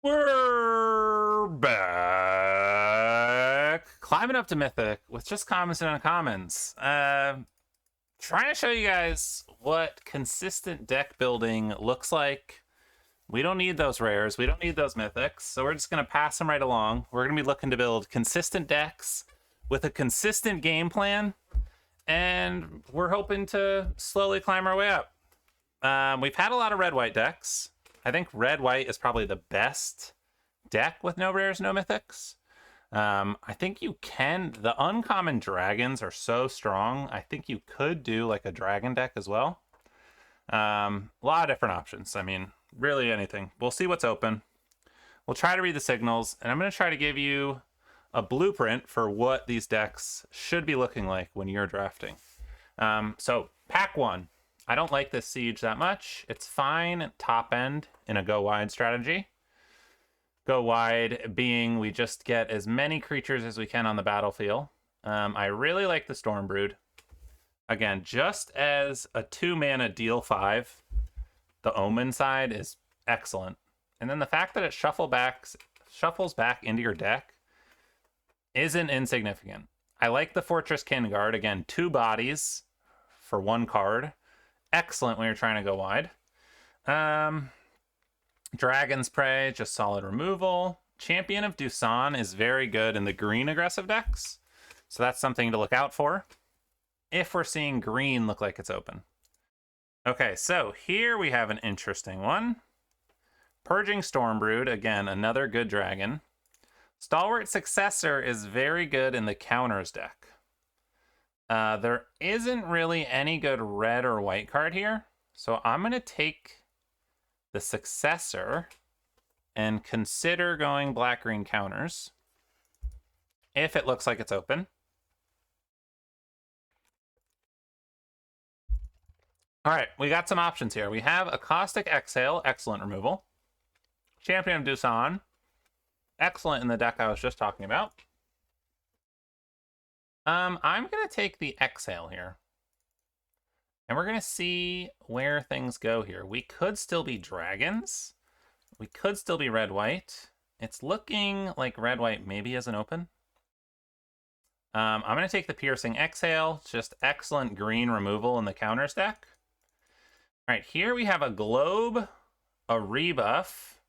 We're back. Climbing up to Mythic with just comments and uncommons. Trying to show you guys what consistent deck building looks like. We don't need those rares. We don't need those mythics. So we're just going to pass them right along. We're going to be looking to build consistent decks with a consistent game plan. And we're hoping to slowly climb our way up. We've had a lot of red-white decks. I think red-white is probably the best deck with no rares, no mythics. I think you can... The uncommon dragons are so strong. I think you could do like a dragon deck as well. A lot of different options. I mean, really anything. We'll see what's open. We'll try to read the signals, and I'm going to try to give you a blueprint for what these decks should be looking like when you're drafting. So, pack 1. I don't like this siege that much. It's fine top end in a go wide strategy. Go wide being we just get as many creatures as we can on the battlefield. I really like the Stormbrood. Again, just as a 2-mana deal 5, the Omen side is excellent. And then the fact that it shuffles back into your deck isn't insignificant. I like the Fortress Kinguard. Again, 2 bodies for 1 card. Excellent when you're trying to go wide. Dragon's Prey, just solid removal. Champion of Doosan is very good in the green aggressive decks. So that's something to look out for if we're seeing green look like it's open. Okay, so here we have an interesting one. Purging Stormbrood, again, another good dragon. Stalwart Successor is very good in the counters deck. There isn't really any good red or white card here. So I'm going to take the Successor and consider going black-green counters if it looks like it's open. All right, we got some options here. We have a Caustic Exhale, excellent removal. Champion of Doosan, excellent in the deck I was just talking about. I'm going to take the Exhale here. And we're going to see where things go here. We could still be dragons. We could still be red-white. It's looking like red-white maybe isn't open. I'm going to take the Piercing Exhale. Just excellent green removal in the counters deck. All right, here we have a Globe, a Rebuff,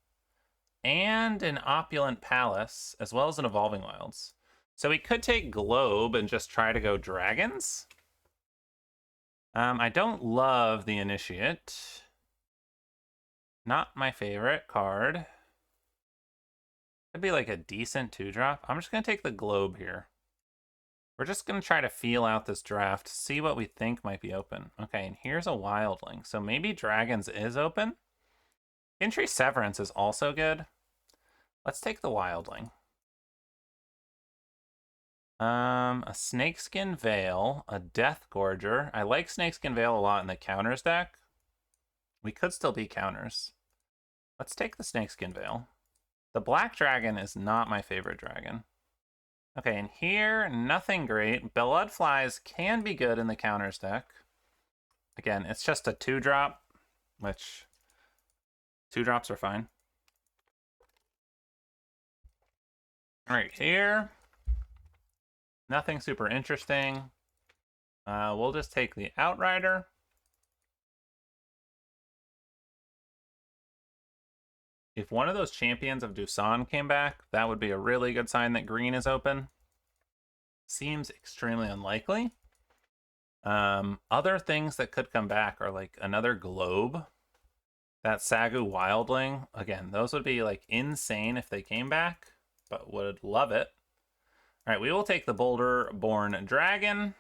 and an Opulent Palace, as well as an Evolving Wilds. So we could take Globe and just try to go dragons. I don't love the Initiate. Not my favorite card. Could be like a decent 2-drop. I'm just going to take the Globe here. We're just going to try to feel out this draft, see what we think might be open. Okay, and here's a Wildling. So maybe dragons is open. Entry Severance is also good. Let's take the Wildling. A Snakeskin Veil, a Death Gorger. I like Snakeskin Veil a lot in the counters deck. We could still be counters. Let's take the Snakeskin Veil. The Black Dragon is not my favorite dragon. Okay, and here, nothing great. Bloodflies can be good in the counters deck. Again, it's just a 2-drop, which 2-drops are fine. All right, here. Nothing super interesting. We'll just take the Outrider. If one of those Champions of Doosan came back, that would be a really good sign that green is open. Seems extremely unlikely. Other things that could come back are like another Globe. That Sagu Wildling. Again, those would be like insane if they came back, but would love it. All right, we will take the Boulder-born Dragon.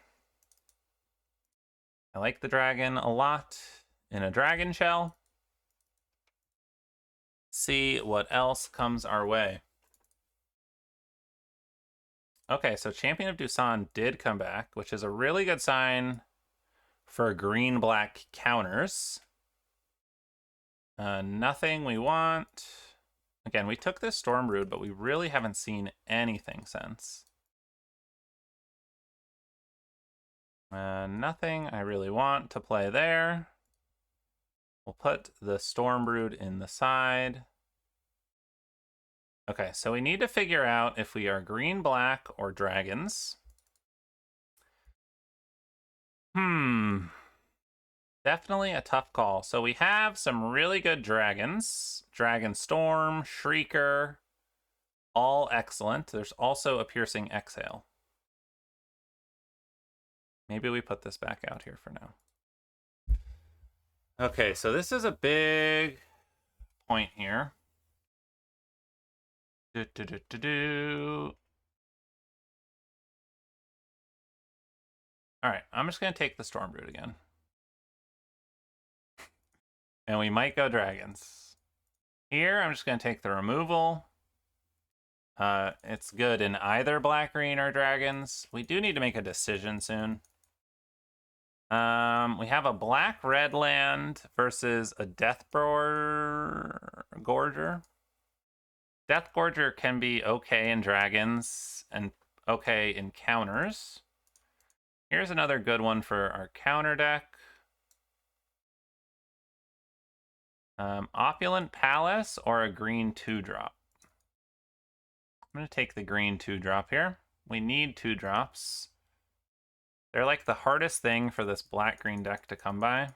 I like the dragon a lot in a dragon shell. See what else comes our way. Okay, so Champion of Doosan did come back, which is a really good sign for green-black counters. Nothing we want. Again, we took this Stormbrood, but we really haven't seen anything since. Nothing I really want to play there. We'll put the Stormbrood in the side. Okay, so we need to figure out if we are green, black, or dragons. Definitely a tough call. So we have some really good dragons. Dragonstorm, Shrieker, all excellent. There's also a Piercing Exhale. Maybe we put this back out here for now. Okay, so this is a big point here. All right, I'm just going to take the Stormbrood again. And we might go dragons. Here, I'm just going to take the removal. It's good in either black, green, or dragons. We do need to make a decision soon. We have a black-red land versus a Death Gorger. Death Gorger can be okay in dragons and okay in counters. Here's another good one for our counter deck. Opulent Palace or a green 2-drop. I'm going to take the green 2-drop here. We need 2-drops. They're like the hardest thing for this black-green deck to come by.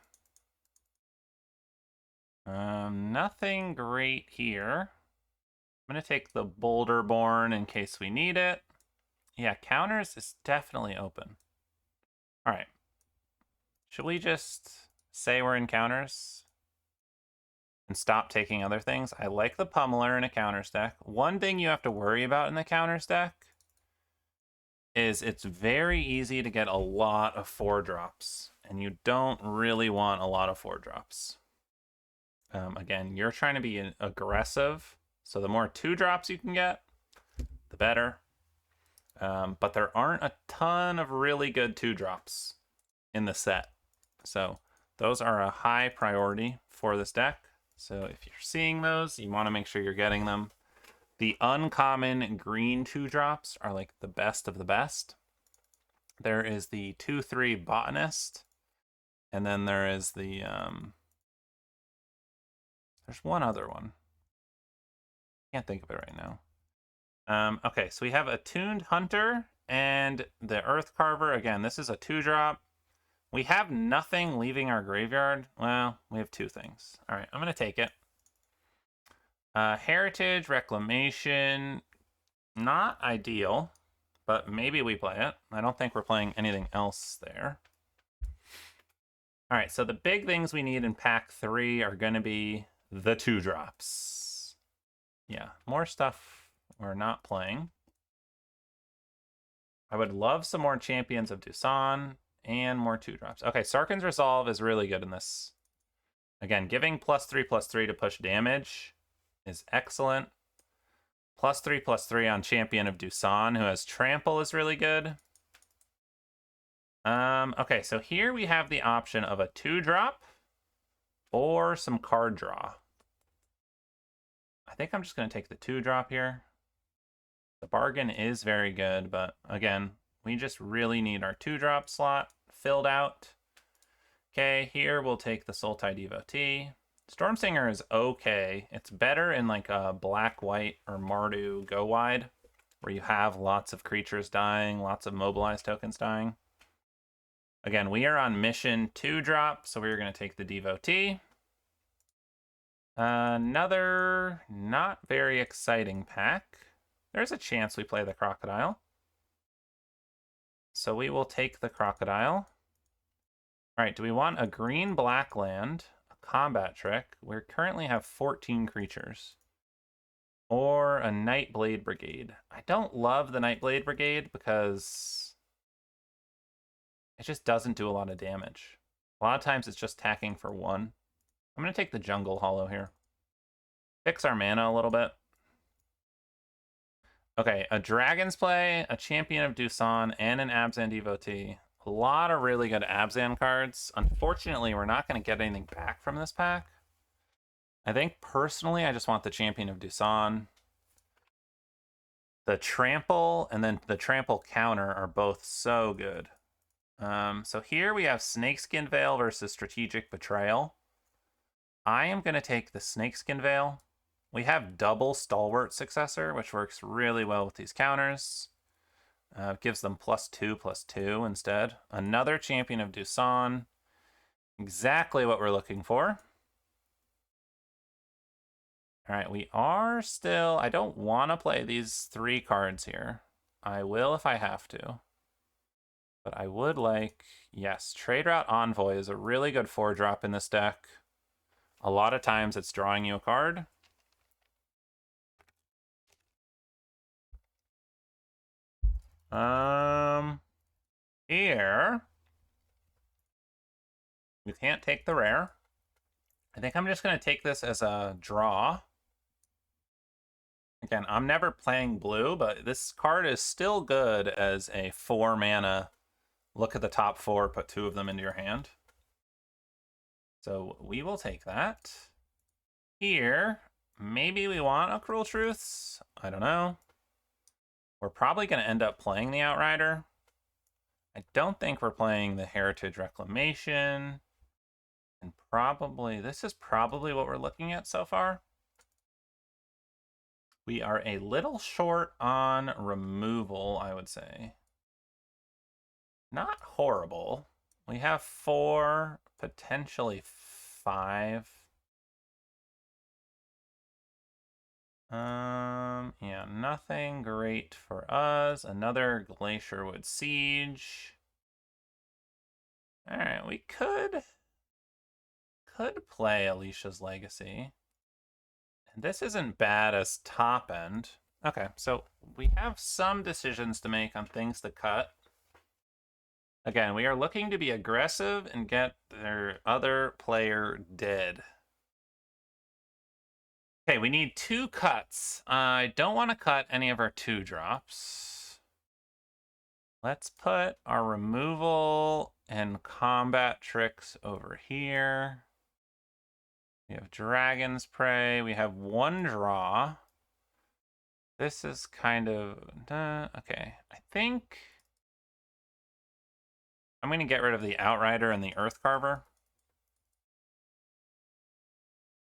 Nothing great here. I'm going to take the Boulderborn in case we need it. Yeah, counters is definitely open. All right. Should we just say we're in counters and stop taking other things? I like the Pummeler in a counters deck. One thing you have to worry about in the counters deck is it's very easy to get a lot of 4-drops, and you don't really want a lot of 4-drops. Again, you're trying to be aggressive, so the more 2-drops you can get, the better. But there aren't a ton of really good 2-drops in the set, so those are a high priority for this deck. So if you're seeing those, you want to make sure you're getting them. The uncommon green 2-drops are like the best of the best. There is the 2/3 Botanist, and then there is the there's one other one. Can't think of it right now. Okay, so we have Attuned Hunter and the Earth Carver. Again, this is a 2-drop. We have nothing leaving our graveyard. Well, we have 2 things. All right, I'm going to take it. Heritage, Reclamation, not ideal, but maybe we play it. I don't think we're playing anything else there. All right, so the big things we need in pack 3 are going to be the 2-drops. Yeah, more stuff we're not playing. I would love some more Champions of Doosan and more 2-drops. Okay, Sarkhan's Resolve is really good in this. Again, giving +3/+3 to push damage is excellent. +3/+3 on Champion of Doosan, who has Trample, is really good. Okay, so here we have the option of a 2-drop or some card draw. I think I'm just going to take the 2-drop here. The bargain is very good, but again, we just really need our 2-drop slot filled out. Okay, here we'll take the Sultai Devotee. Stormsinger is okay. It's better in like a black-white or Mardu go wide, where you have lots of creatures dying, lots of mobilized tokens dying. Again, we are on mission 2-drop, so we're going to take the Devotee. Another not very exciting pack. There's a chance we play the Crocodile. So we will take the Crocodile. All right, do we want a green-black land, a combat trick? We currently have 14 creatures. Or a Nightblade Brigade. I don't love the Nightblade Brigade because it just doesn't do a lot of damage. A lot of times it's just tacking for 1. I'm going to take the Jungle Hollow here. Fix our mana a little bit. Okay, a Dragon's Play, a Champion of Doosan, and an Abzan Devotee. A lot of really good Abzan cards. Unfortunately, we're not going to get anything back from this pack. I think, personally, I just want the Champion of Doosan. The Trample and then the Trample counter are both so good. So here we have Snakeskin Veil versus Strategic Betrayal. I am going to take the Snakeskin Veil. We have double Stalwart Successor, which works really well with these counters. Gives them +2/+2 instead. Another Champion of Doosan. Exactly what we're looking for. All right, we are still... I don't want to play these 3 cards here. I will if I have to. But I would like... Yes, Trade Route Envoy is a really good 4-drop in this deck. A lot of times it's drawing you a card. Here... We can't take the rare. I think I'm just going to take this as a draw. Again, I'm never playing blue, but this card is still good as a 4 mana. Look at the top 4, put 2 of them into your hand. So we will take that. Here, maybe we want a Cruel Truths. I don't know. We're probably going to end up playing the Outrider. I don't think we're playing the Heritage Reclamation. And probably, this is probably what we're looking at so far. We are a little short on removal, I would say. Not horrible. We have 4, potentially 5. Yeah, nothing great for us. Another Glacierwood Siege. All right, we could play Alicia's Legacy. And this isn't bad as top end. Okay, so we have some decisions to make on things to cut. Again, we are looking to be aggressive and get their other player dead. Okay, we need 2 cuts. I don't want to cut any of our 2-drops. Let's put our removal and combat tricks over here. We have Dragon's Prey. We have 1 draw. This is kind of... okay, I think... I'm going to get rid of the Outrider and the Earth Carver.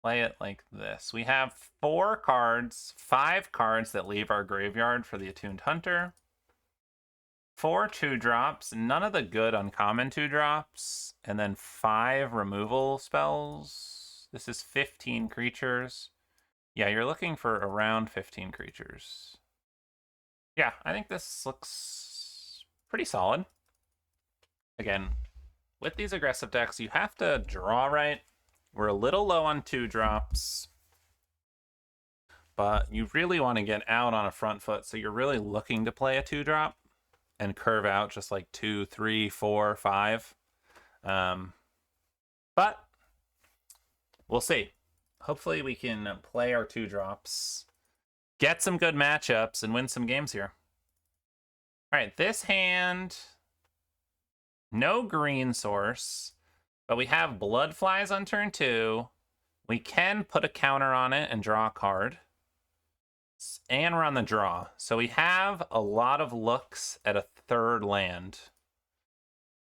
Play it like this. We have 4 cards, 5 cards that leave our graveyard for the Attuned Hunter. 4 2-drops, none of the good uncommon 2-drops, and then 5 removal spells. This is 15 creatures. Yeah, you're looking for around 15 creatures. Yeah, I think this looks pretty solid. Again, with these aggressive decks, you have to draw right. We're a little low on 2-drops, but you really want to get out on a front foot, so you're really looking to play a 2-drop and curve out just like 2, 3, 4, 5. But we'll see. Hopefully we can play our 2-drops, get some good matchups, and win some games here. All right, this hand, no green source, but we have Blood Flies on turn 2. We can put a counter on it and draw a card. And we're on the draw. So we have a lot of looks at a 3rd land.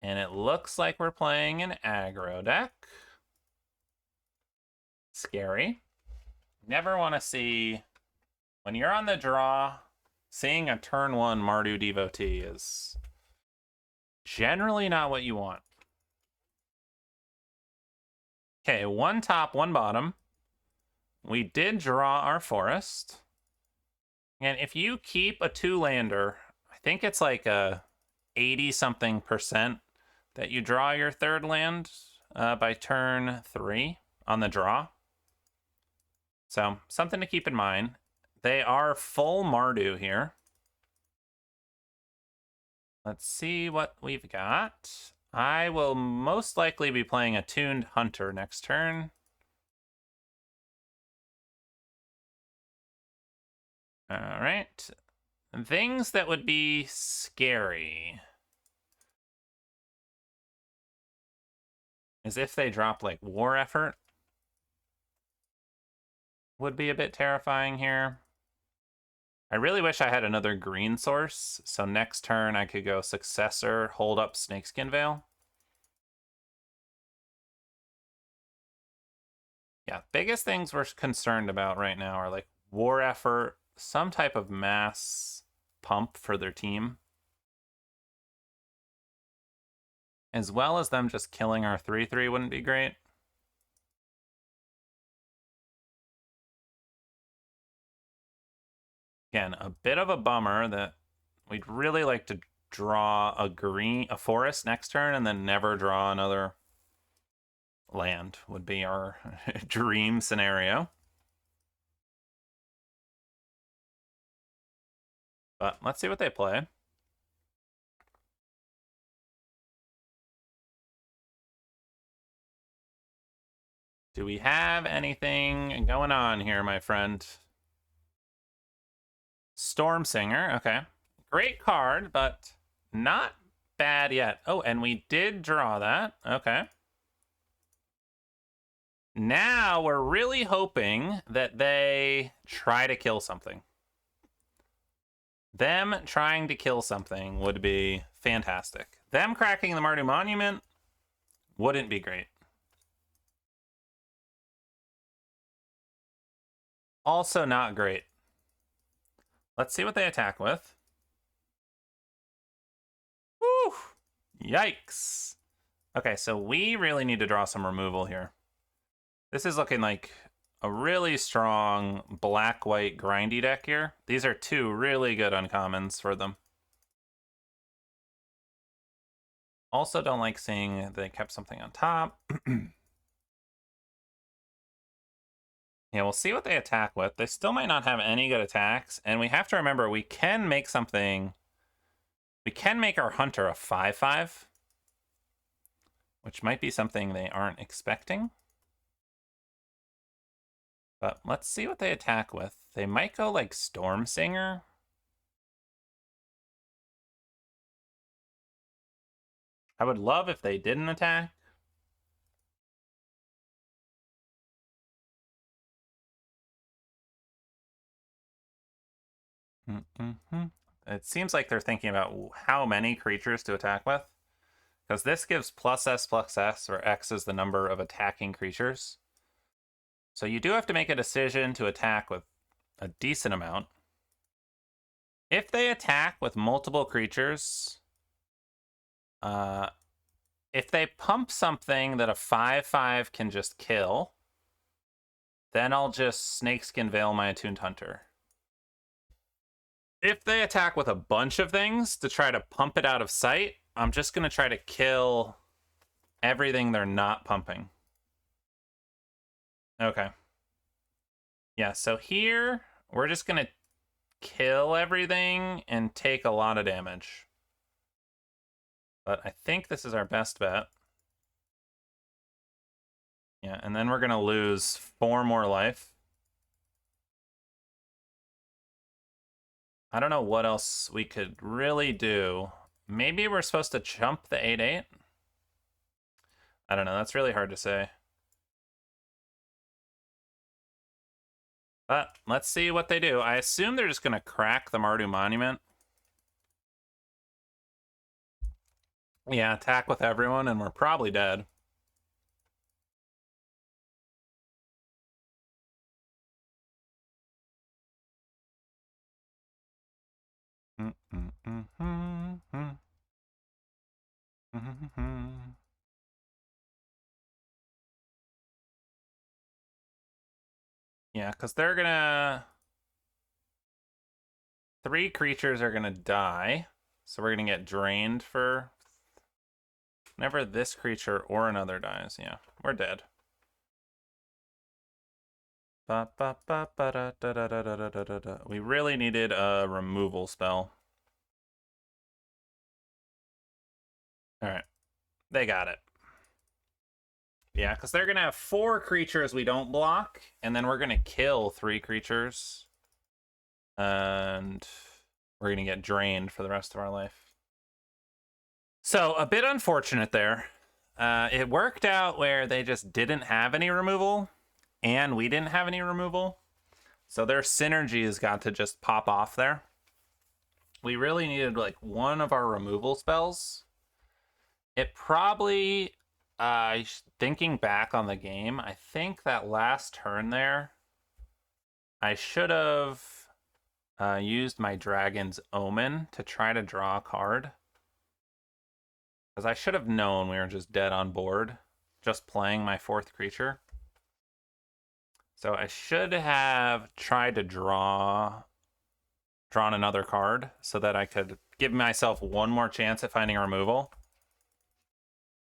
And it looks like we're playing an aggro deck. Scary. Never want to see... When you're on the draw, seeing a turn 1 Mardu Devotee is generally not what you want. Okay, 1 top, 1 bottom. We did draw our forest. And if you keep a 2-lander, I think it's like a 80-something% that you draw your 3rd land by turn 3 on the draw. So, something to keep in mind. They are full Mardu here. Let's see what we've got. I will most likely be playing Attuned Hunter next turn. All right. Things that would be scary is if they drop like War Effort. Would be a bit terrifying here. I really wish I had another green source, so next turn I could go Successor, hold up Snakeskin Veil. Yeah, biggest things we're concerned about right now are like war effort, some type of mass pump for their team, as well as them just killing our 3/3 wouldn't be great. Again, a bit of a bummer that we'd really like to draw a forest next turn and then never draw another land would be our dream scenario. But let's see what they play. Do we have anything going on here, my friend? Storm Singer, okay. Great card, but not bad yet. Oh, and we did draw that. Okay. Now we're really hoping that they try to kill something. Them trying to kill something would be fantastic. Them cracking the Mardu Monument wouldn't be great. Also not great. Let's see what they attack with. Woo! Yikes. Okay, so we really need to draw some removal here. This is looking like a really strong black-white grindy deck here. These are two really good uncommons for them. Also don't like seeing they kept something on top. Yeah, we'll see what they attack with. They still might not have any good attacks, and we have to remember we can make something... We can make our Hunter a 5/5, which might be something they aren't expecting. But let's see what they attack with. They might go like Storm Singer. I would love if they didn't attack. It seems like they're thinking about how many creatures to attack with. Because this gives +S, where X is the number of attacking creatures. So you do have to make a decision to attack with a decent amount. If they attack with multiple creatures, if they pump something that a 5/5 can just kill, then I'll just Snakeskin Veil my Attuned Hunter. If they attack with a bunch of things to try to pump it out of sight, I'm just going to try to kill everything they're not pumping. Okay. Yeah, so here, we're just going to kill everything and take a lot of damage. But I think this is our best bet. Yeah, and then we're going to lose 4 more life. I don't know what else we could really do. Maybe we're supposed to jump the 8/8? I don't know, that's really hard to say. But let's see what they do. I assume they're just going to crack the Mardu Monument. Yeah, attack with everyone, and we're probably dead. Yeah, because they're gonna... 3 creatures are gonna die. So we're gonna get drained for... Whenever this creature or another dies. Yeah, we're dead. We really needed a removal spell. Alright. They got it. Yeah, because they're going to have 4 creatures we don't block, and then we're going to kill 3 creatures. And we're going to get drained for the rest of our life. So, a bit unfortunate there. It worked out where they just didn't have any removal, and we didn't have any removal. So their synergies got to just pop off there. We really needed, like, one of our removal spells. It probably Thinking back on the game, I think that last turn there, I should have used my Dragon's Omen to try to draw a card. Because I should have known we were just dead on board, just playing my 4th creature. So I should have tried to drawn another card so that I could give myself one more chance at finding removal.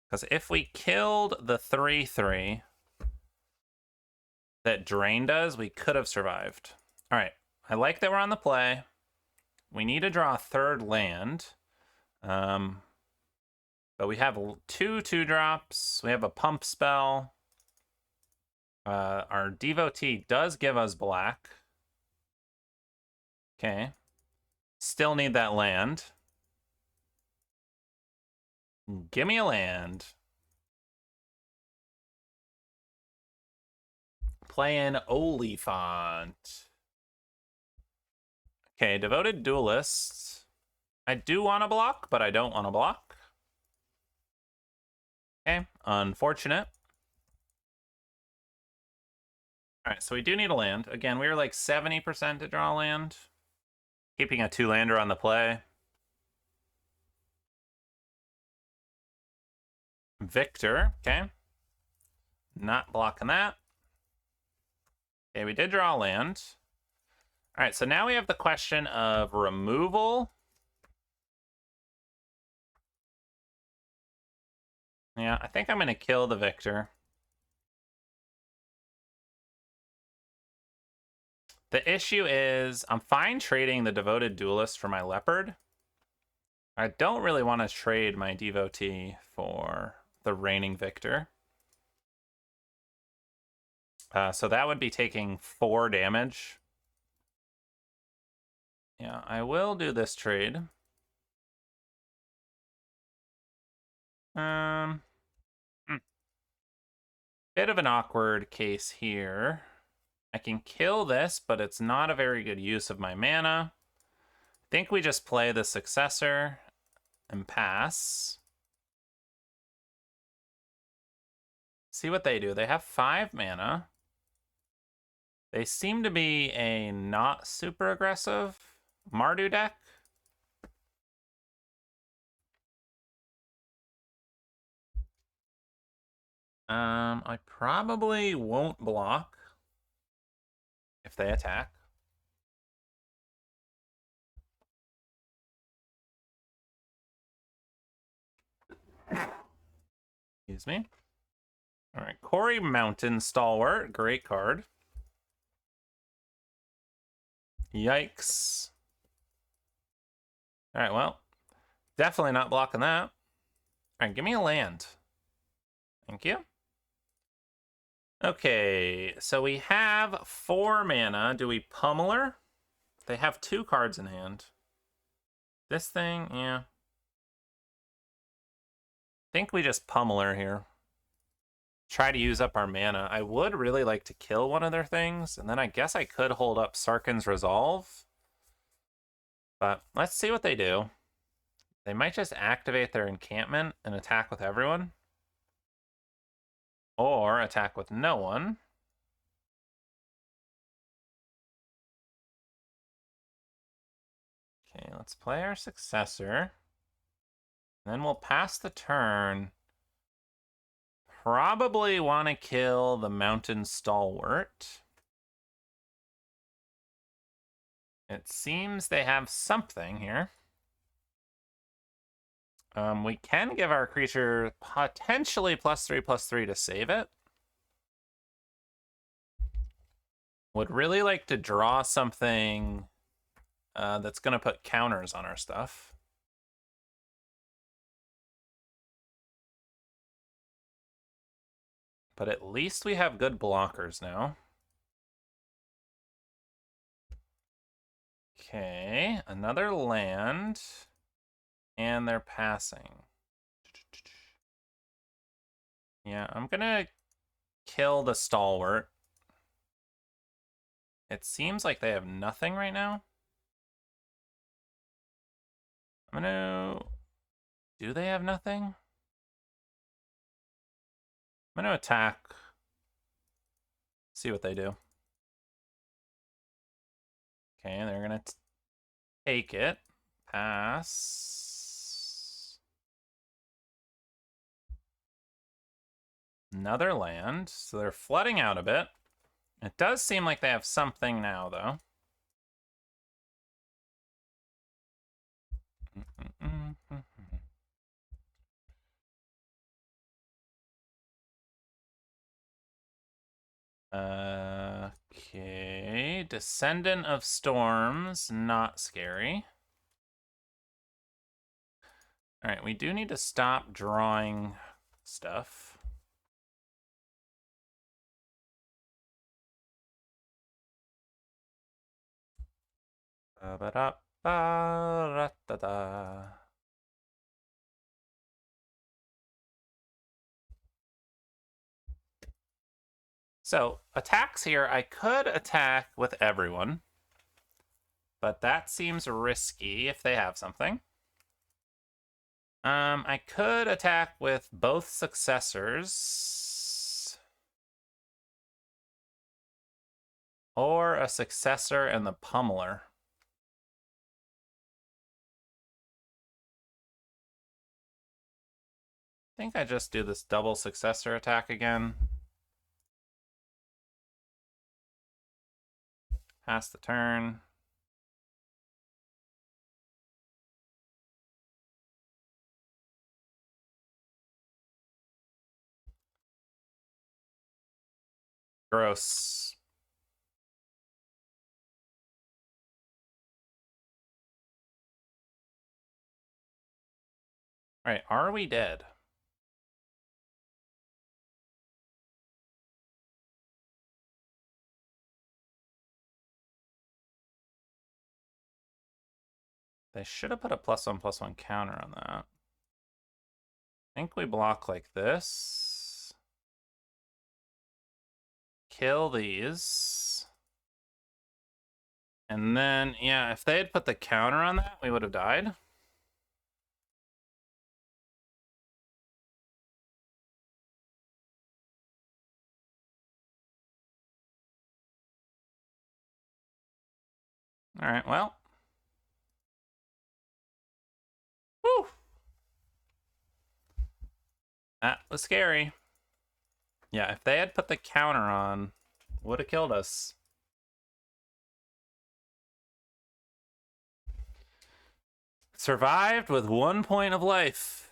Because if we killed the 3/3 that Drain does, we could have survived. All right, I like that we're on the play. We need to draw a 3rd land. But we have 2 2-drops. We have a pump spell. Our Devotee does give us black. Okay. Still need that land. Give me a land. Playing Oliphant. Okay, Devoted Duelist. I do want to block, but I don't want to block. Okay, unfortunate. All right, so we do need a land. Again, we were like 70% to draw land. Keeping a 2-lander on the play. Victor, okay. Not blocking that. Okay, we did draw a land. All right, so now we have the question of removal. Yeah, I think I'm going to kill the Victor. The issue is I'm fine trading the Devoted Duelist for my Leopard. I don't really want to trade my Devotee for the Reigning Victor. So that would be taking 4 damage. Yeah, I will do this trade. Bit of an awkward case here. I can kill this, but it's not a very good use of my mana. I think we just play the Successor and pass. See what they do. They have 5 mana. They seem to be a not super aggressive Mardu deck. I probably won't block if they attack. Excuse me. All right, Quarry Mountain Stalwart, great card. Yikes. All right, well, definitely not blocking that. All right, give me a land. Thank you. Okay, so we have 4 mana. Do we pummel her? They have 2 cards in hand. This thing, yeah. I think we just pummel her here. Try to use up our mana. I would really like to kill one of their things, and then I guess I could hold up Sarkhan's Resolve. But let's see what they do. They might just activate their encampment and attack with everyone. Or attack with no one. Okay, let's play our Successor. Then we'll pass the turn. Probably want to kill the Mountain Stalwart. It seems they have something here. We can give our creature potentially +3/+3 to save it. Would really like to draw something that's going to put counters on our stuff. But at least we have good blockers now. Okay, another land. And they're passing. Yeah, I'm gonna kill the Stalwart. It seems like they have nothing right now. I'm gonna... Do they have nothing? I'm going to attack. See what they do. Okay, they're going to take it. Pass. Another land. So they're flooding out a bit. It does seem like they have something now, though. Okay, Descendant of Storms, not scary. All right, we do need to stop drawing stuff. Ba-ba-da-ba-ra-da-da. So, attacks here, I could attack with everyone, but that seems risky if they have something. I could attack with both successors. Or a successor and the pummeler. I think I just do this double successor attack again. Pass the turn. Gross. All right, are we dead? They should have put a +1/+1 counter on that. I think we block like this. Kill these. And then, yeah, if they had put the counter on that, we would have died. All right, well. Whew. That was scary. Yeah, if they had put the counter on, would have killed us. Survived with 1 point of life.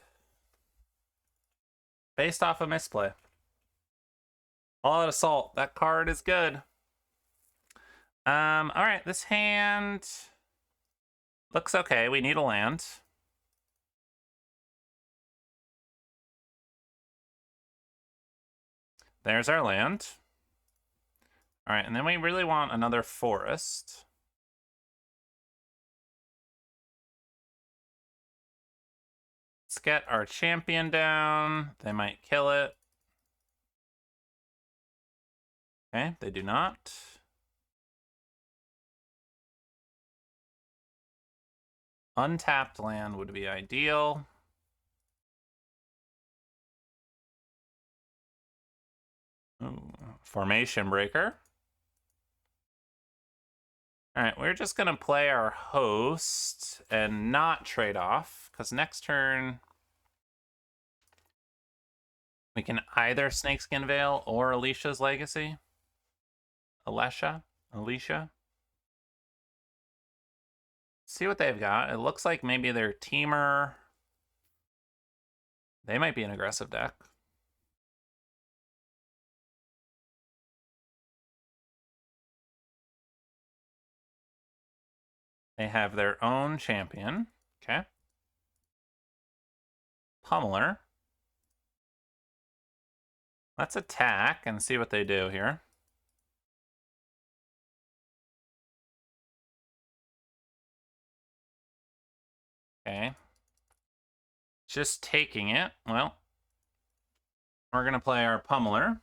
Based off a misplay. All out assault. That card is good. All right, this hand looks okay. We need a land. There's our land. All right, and then we really want another forest. Let's get our champion down. They might kill it. Okay, they do not. Untapped land would be ideal. Ooh, formation breaker. All right, we're just gonna play our host and not trade off, because next turn we can either Snakeskin Veil or Alicia's Legacy. Alicia. See what they've got. It looks like maybe their teamer. They might be an aggressive deck. They have their own champion. Okay. Pummeler. Let's attack and see what they do here. Okay. Just taking it. Well, we're going to play our Pummeler.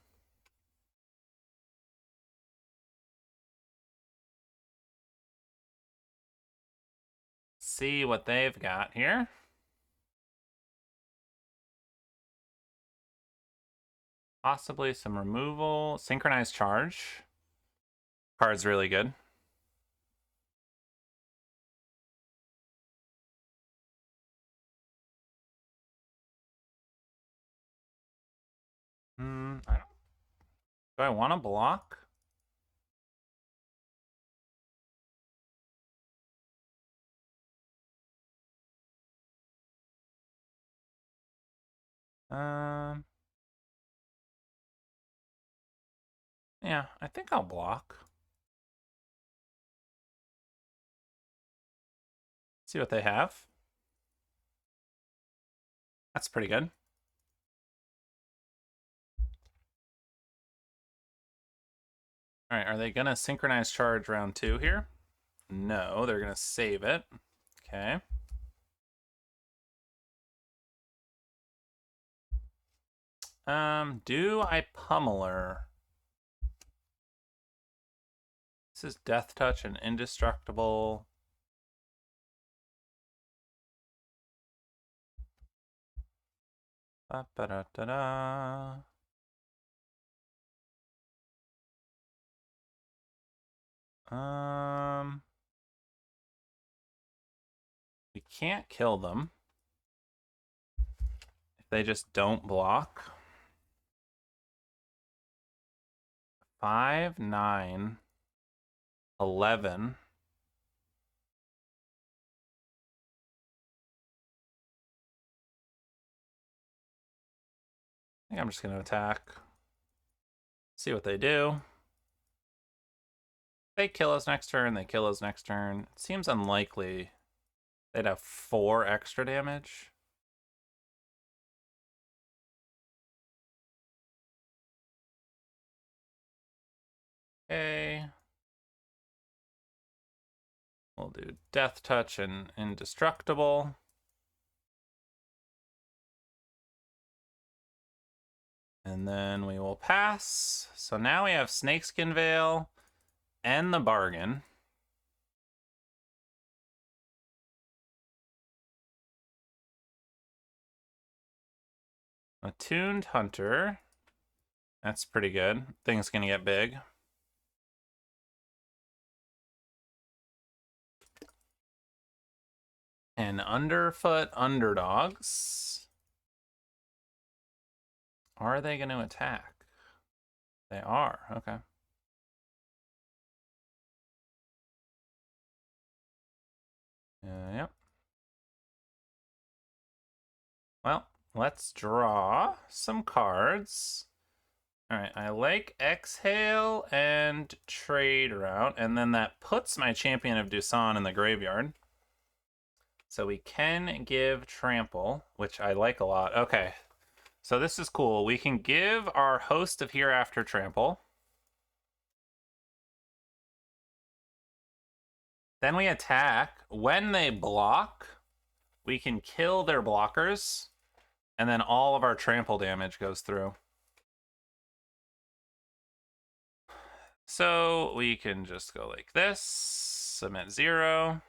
See what they've got here. Possibly some removal. Synchronized charge. Card's really good. I don't. Do I want to block? Um. Yeah, I think I'll block. See what they have. That's pretty good. All right, are they gonna synchronize charge round 2 here? No, they're gonna save it. Okay. Do I pummeler? This is Death Touch and Indestructible. Ba-ba-da-da-da. We can't kill them if they just don't block. 5, 9, 11. I think I'm just gonna attack. See what they do. They kill us next turn, they kill us next turn. It seems unlikely they'd have 4 extra damage. Okay. We'll do Death Touch and Indestructible. And then we will pass. So now we have Snakeskin Veil and the Bargain. Attuned Hunter. That's pretty good. Thing's gonna get big. And Underfoot Underdogs. Are they going to attack? They are. Okay. Yep. Well, let's draw some cards. All right, I like Exhale and Trade Route, and then that puts my Champion of Doosan in the graveyard. So we can give Trample, which I like a lot. Okay, so this is cool. We can give our Host of Hereafter Trample. Then we attack. When they block, we can kill their blockers, and then all of our trample damage goes through. So we can just go like this, submit 0.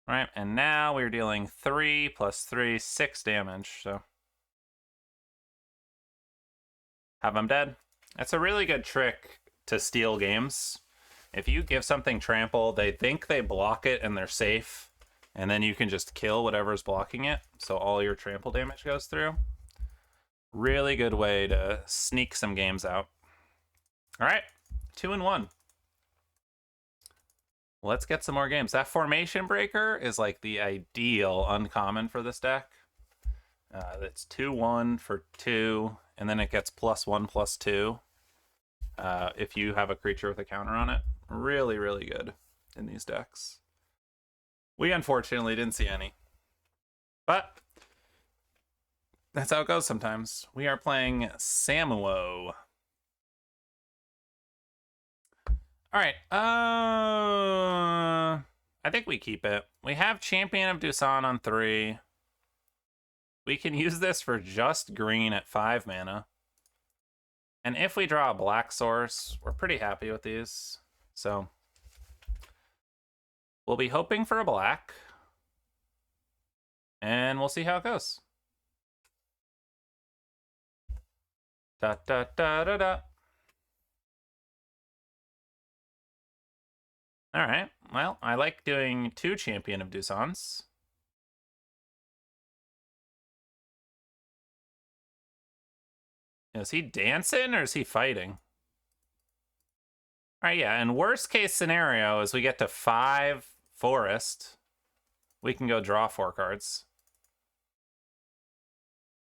Right, and now we're dealing 3 plus 3, 6 damage, so have them dead. That's a really good trick to steal games. If you give something trample, they think they block it and they're safe, and then you can just kill whatever's blocking it, so all your trample damage goes through. Really good way to sneak some games out. All right, 2-1. Let's get some more games. That Formation Breaker is like the ideal uncommon for this deck. That's 2-1 for 2, and then it gets +1/+2 if you have a creature with a counter on it. Really, really good in these decks. We unfortunately didn't see any, but that's how it goes sometimes. We are playing Samuo. All right. I think we keep it. We have Champion of Doosan on 3. We can use this for just green at 5 mana. And if we draw a black source, we're pretty happy with these. So we'll be hoping for a black. And we'll see how it goes. Da da da da da. All right. Well, I like doing 2 Champion of Dusans. Is he dancing or is he fighting? All right, yeah. And worst case scenario is we get to 5 forest. We can go draw 4 cards.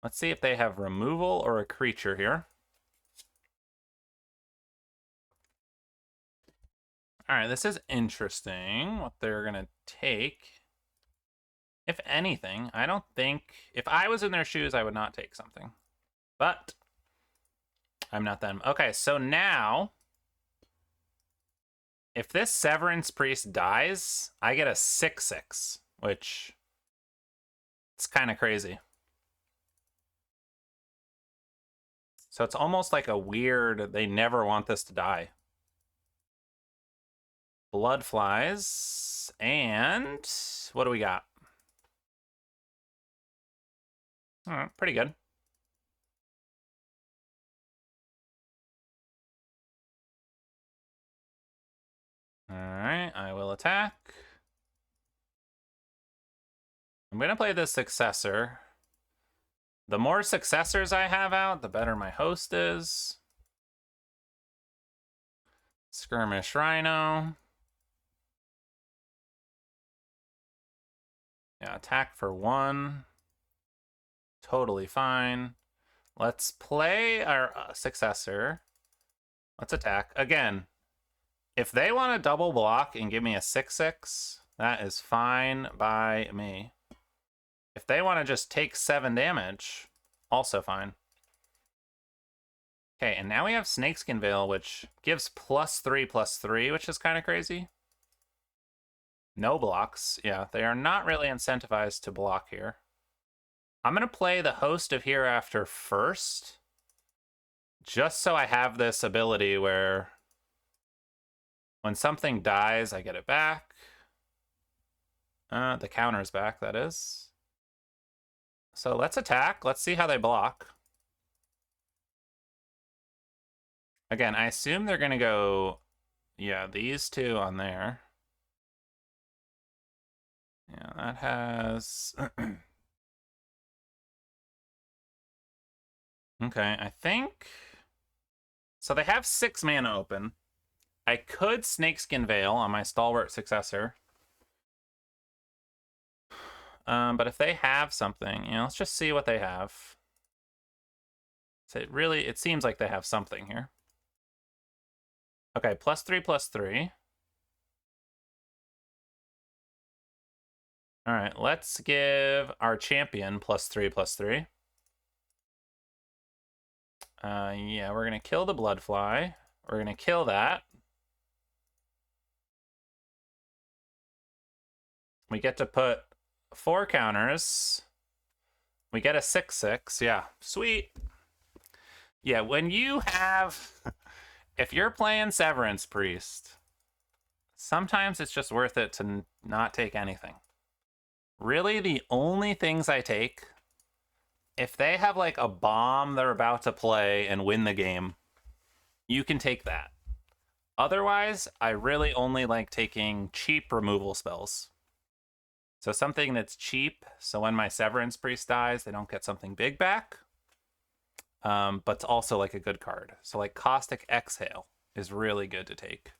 Let's see if they have removal or a creature here. All right, this is interesting what they're going to take. If anything, I don't think... If I was in their shoes, I would not take something. But I'm not them. Okay, so now... If this Severance Priest dies, I get a 6/6, which... It's kind of crazy. So it's almost like a weird... They never want this to die. Blood flies. And... What do we got? All right, pretty good. All right, I will attack. I'm going to play the Successor. The more Successors I have out, the better my host is. Skirmish Rhino. Yeah, attack for 1. Totally fine. Let's play our Successor. Let's attack. Again, if they want to double block and give me a 6/6, that is fine by me. If they want to just take 7 damage, also fine. Okay, and now we have Snakeskin Veil, which gives +3/+3, which is kind of crazy. No blocks. Yeah, they are not really incentivized to block here. I'm going to play the Host of Hereafter first, just so I have this ability where when something dies, I get it back. The counter's back, that is. So let's attack. Let's see how they block. Again, I assume they're going to go, yeah, these 2 on there. Yeah, that has... Okay, I think... So they have 6 mana open. I could Snakeskin Veil on my Stalwart Successor. But if they have something, let's just see what they have. So it seems like they have something here. Okay, +3/+3. All right, let's give our champion +3/+3. Yeah, we're going to kill the Bloodfly. We're going to kill that. We get to put 4 counters. We get a 6/6. Yeah, sweet. Yeah, when you have... If you're playing Severance Priest, sometimes it's just worth it to not take anything. Really, the only things I take, if they have like a bomb they're about to play and win the game, you can take that. Otherwise, I really only like taking cheap removal spells. So something that's cheap, so when my Severance Priest dies, they don't get something big back. But it's also like a good card. So like Caustic Exhale is really good to take.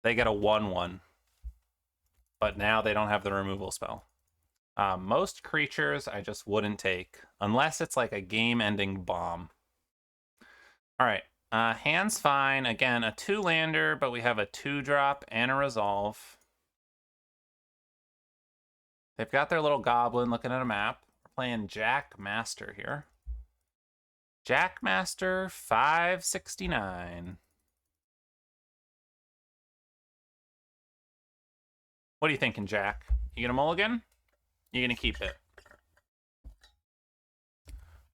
They get a 1/1. But now they don't have the removal spell. Most creatures I just wouldn't take, unless it's like a game-ending bomb. All right, hand's fine. Again, a 2-lander, but we have a 2-drop and a resolve. They've got their little goblin looking at a map. We're playing Jack Master here. Jack Master 569. What are you thinking, Jack? You gonna mulligan? You gonna keep it?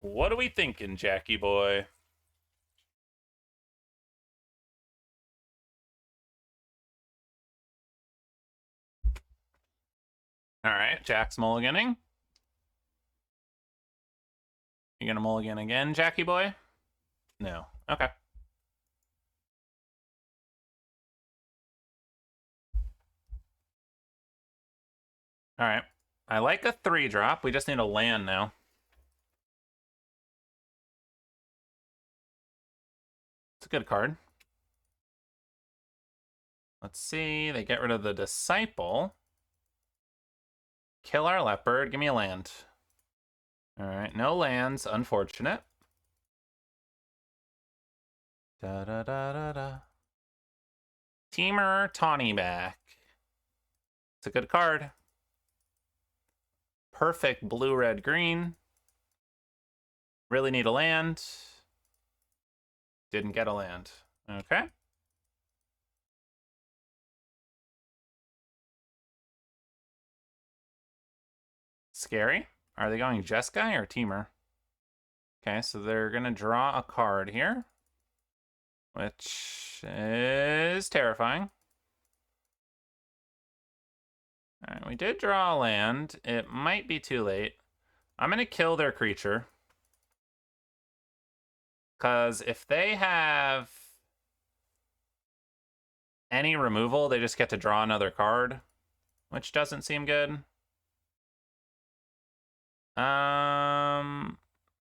What are we thinking, Jackie boy? All right, Jack's mulliganing. You gonna mulligan again, Jackie boy? No. Okay. All right. I like a 3-drop. We just need a land now. It's a good card. Let's see. They get rid of the Disciple. Kill our Leopard. Give me a land. All right. No lands. Unfortunate. Da da da da da. Teamer Tawny back. It's a good card. Perfect blue, red, green. Really need a land. Didn't get a land. Okay. Scary. Are they going Jeskai or Teamer? Okay, so they're going to draw a card here, which is terrifying. All right, we did draw a land. It might be too late. I'm going to kill their creature. Because if they have any removal, they just get to draw another card, which doesn't seem good.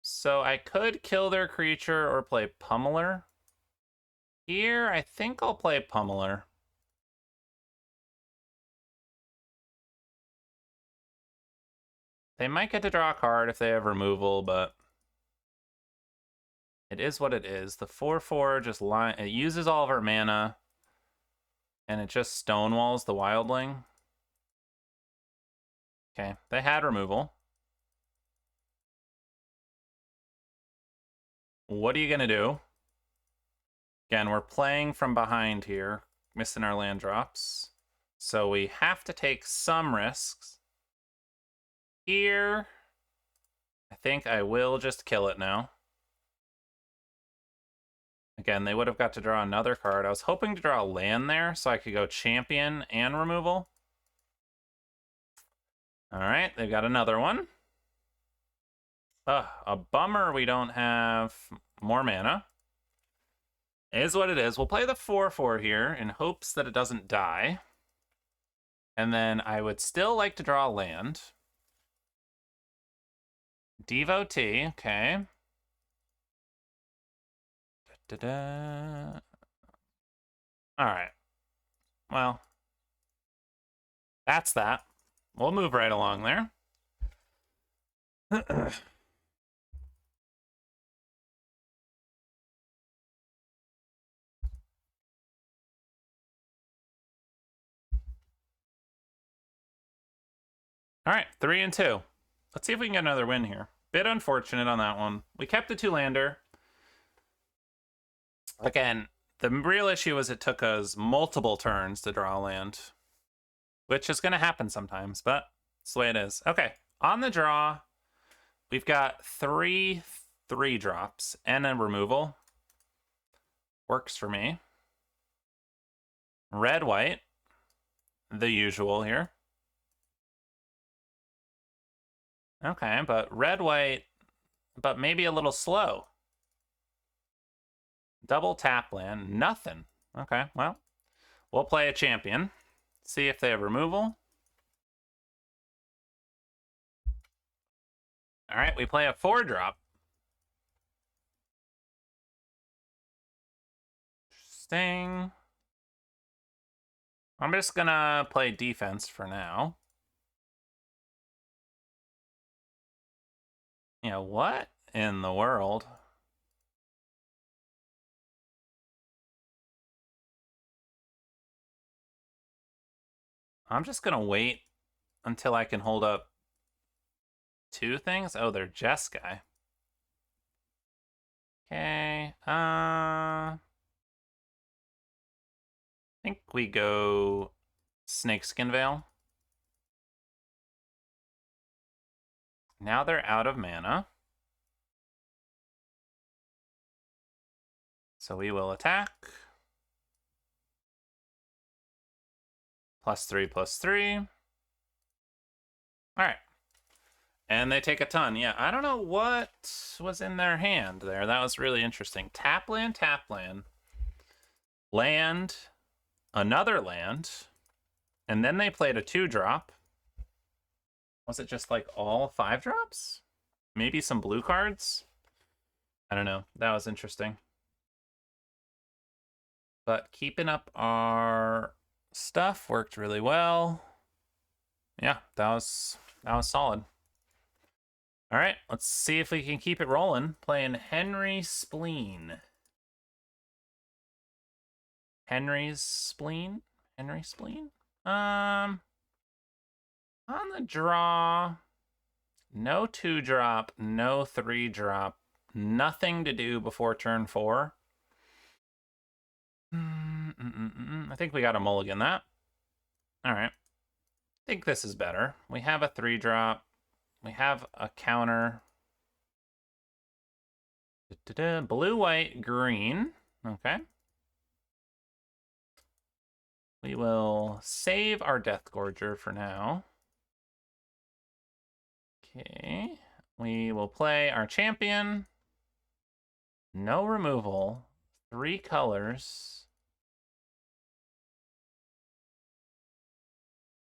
So I could kill their creature or play Pummeler. Here, I think I'll play Pummeler. They might get to draw a card if they have removal, but it is what it is. The 4/4 just it uses all of our mana, and it just stonewalls the wildling. Okay, they had removal. What are you gonna do? Again, we're playing from behind here, missing our land drops. So we have to take some risks. Here, I think I will just kill it now. Again, they would have got to draw another card. I was hoping to draw a land there so I could go champion and removal. All right, they've got another one. A bummer we don't have more mana. Is what it is. We'll play the 4/4 here in hopes that it doesn't die. And then I would still like to draw a land. Devotee, okay. Da-da-da. All right. Well, that's that. We'll move right along there. All right, 3 and 2. Let's see if we can get another win here. Bit unfortunate on that one. We kept the 2-lander. Again, the real issue was it took us multiple turns to draw a land, which is going to happen sometimes, but it's the way it is. Okay, on the draw, we've got 3 3-drops and a removal. Works for me. Red, white, the usual here. Okay, but red, white, but maybe a little slow. Double tap land, nothing. Okay, well, we'll play a champion. See if they have removal. All right, we play a 4-drop. Interesting. I'm just gonna play defense for now. You know, what in the world? I'm just gonna wait until I can hold up 2 things. Oh, they're Jeskai. Okay, I think we go Snakeskin Veil. Now they're out of mana. So we will attack. +3/+3. All right. And they take a ton. Yeah, I don't know what was in their hand there. That was really interesting. Tap land, land, another land, and then they played a 2-drop. Was it just like all 5-drops? Maybe some blue cards? I don't know. That was interesting. But keeping up our stuff worked really well. Yeah, that was solid. All right, let's see if we can keep it rolling. Playing Henry Spleen. Henry's Spleen? Henry Spleen? On the draw, no 2-drop, no 3-drop, nothing to do before turn 4. I think we got to mulligan that. All right. I think this is better. We have a 3-drop. We have a counter. Blue, white, green. Okay. We will save our Death Gorger for now. Okay. We will play our champion. No removal. 3 colors.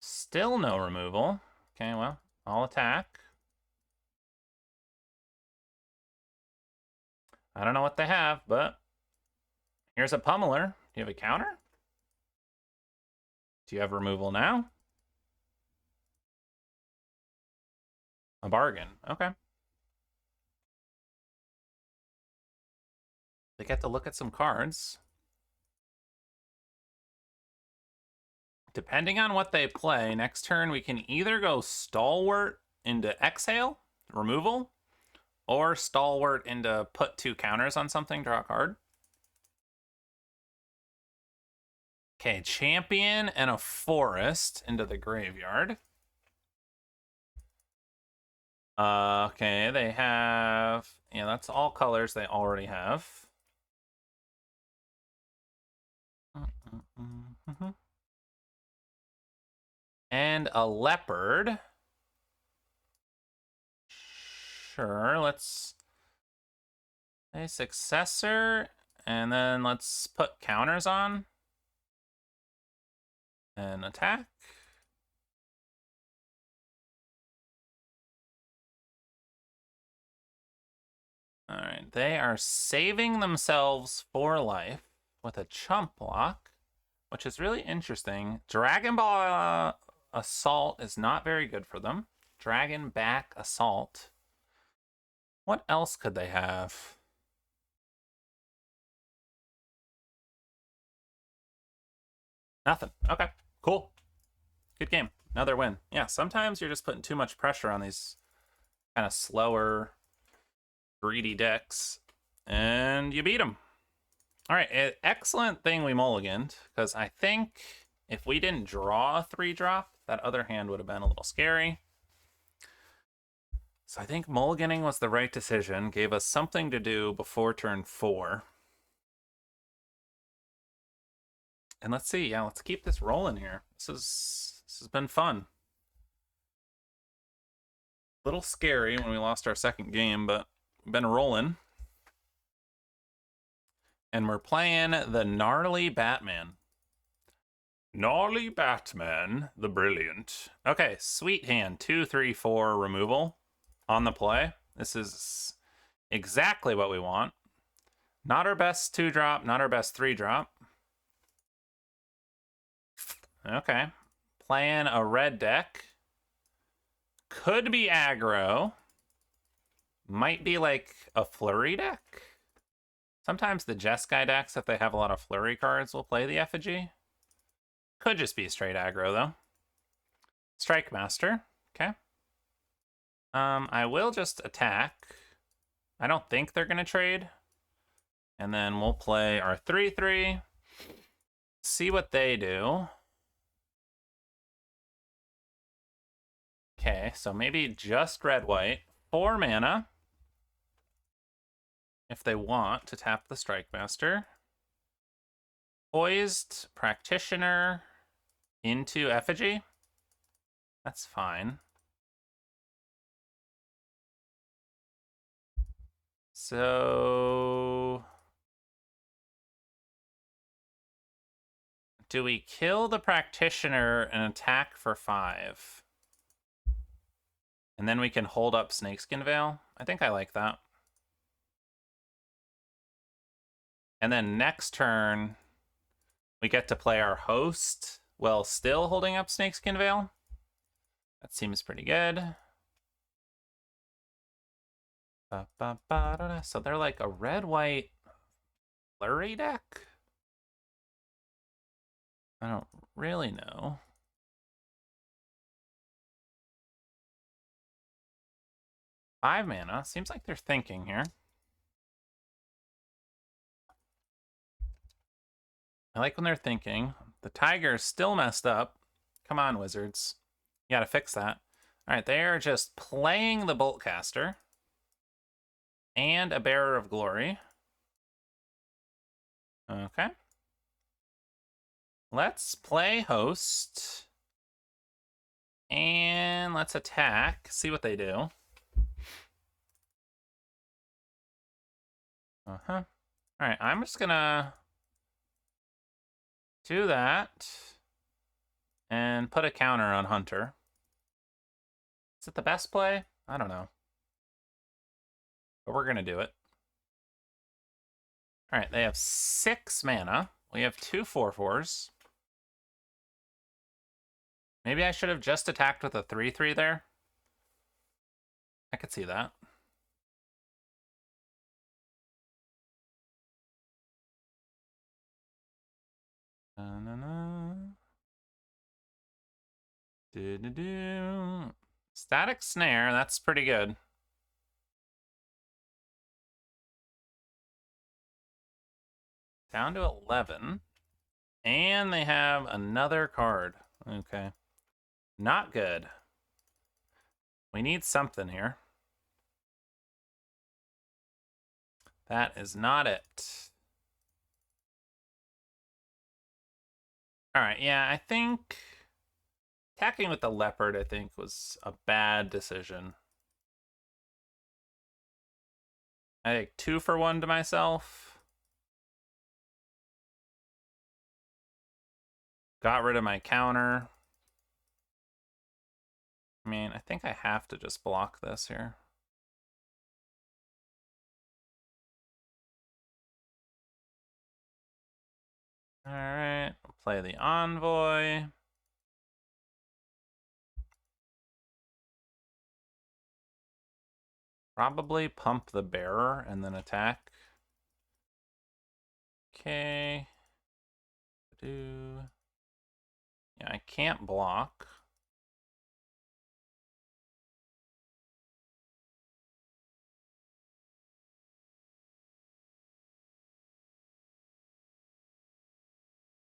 Still no removal. Okay, well, I'll attack. I don't know what they have, but here's a pummeler. Do you have a counter? Do you have removal now? A bargain. Okay. They get to look at some cards. Depending on what they play, next turn we can either go Stalwart into Exhale, removal, or Stalwart into put 2 counters on something, draw a card. Okay, Champion and a Forest into the graveyard. Okay, they have... Yeah, that's all colors they already have. And a Leopard. Sure, let's... A Successor, and then let's put counters on. And attack. All right, they are saving themselves for life with a chump block, which is really interesting. Dragon Ball Assault is not very good for them. Dragon Back Assault. What else could they have? Nothing. Okay, cool. Good game. Another win. Yeah, sometimes you're just putting too much pressure on these kind of slower, greedy decks, and you beat them. All right, excellent thing we mulliganed, because I think if we didn't draw a 3-drop, that other hand would have been a little scary. So I think mulliganing was the right decision, gave us something to do before turn 4. And let's see, yeah, let's keep this rolling here. This has been fun. A little scary when we lost our second game, but been rolling. And we're playing the Gnarly Batman. Gnarly Batman, the Brilliant. Okay, sweet hand. 2, 3, 4 removal on the play. This is exactly what we want. Not our best 2-drop, not our best 3-drop. Okay. Playing a red deck. Could be aggro. Might be like a flurry deck. Sometimes the Jeskai decks, if they have a lot of flurry cards, will play the effigy. Could just be straight aggro, though. Strike Master. Okay. I will just attack. I don't think they're going to trade. And then we'll play our 3/3. See what they do. Okay, so maybe just red-white. 4 mana. If they want to tap the Strike Master. Poised Practitioner into Effigy. That's fine. So do we kill the practitioner and attack for 5? And then we can hold up Snakeskin Veil? I think I like that. And then next turn, we get to play our host while still holding up Snakeskin Veil. That seems pretty good. So they're like a red-white flurry deck? I don't really know. Five mana. Seems like they're thinking here. I like when they're thinking. The Tiger's still messed up. Come on, Wizards. You gotta fix that. All right, they are just playing the Boltcaster and a Bearer of Glory. Okay. Let's play host. And let's attack. See what they do. All right, I'm just gonna do that and put a counter on Hunter. Is it the best play? I don't know. But we're gonna do it. All right, they have 6 mana. We have 2 4/4s. Maybe I should have just attacked with a 3/3 there. I could see that. Static Snare, that's pretty good. Down to 11. And they have another card. Okay. Not good. We need something here. That is not it. All right, yeah, I think attacking with the leopard, I think, was a bad decision. I take 2 for 1 to myself. Got rid of my counter. I mean, I think I have to just block this here. All right, we'll play the Envoy. Probably pump the Bearer and then attack. Okay. Yeah, I can't block.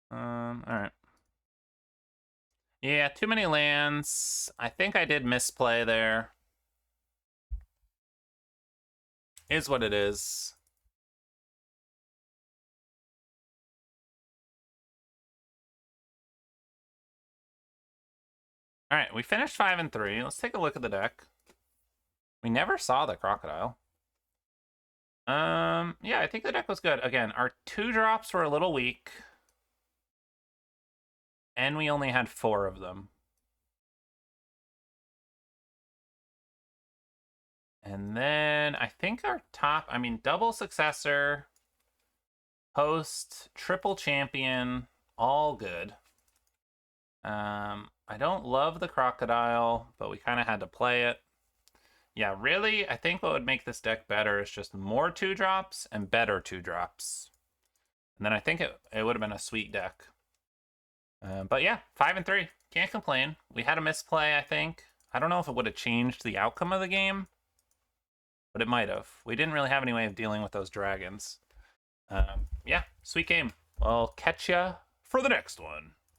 All right. Yeah, too many lands. I think I did misplay there. Is what it is. All right, we finished 5 and 3. Let's take a look at the deck. We never saw the Crocodile. Yeah, I think the deck was good. Again, our 2-drops were a little weak. And we only had 4 of them. And then I think our top, I mean, double successor, host, triple champion, all good. I don't love the Crocodile, but we kind of had to play it. Yeah, really, I think what would make this deck better is just more 2-drops and better 2-drops. And then I think it would have been a sweet deck. But yeah, 5 and 3. Can't complain. We had a misplay, I think. I don't know if it would have changed the outcome of the game, but it might have. We didn't really have any way of dealing with those dragons. Yeah, sweet game. I'll catch ya for the next one.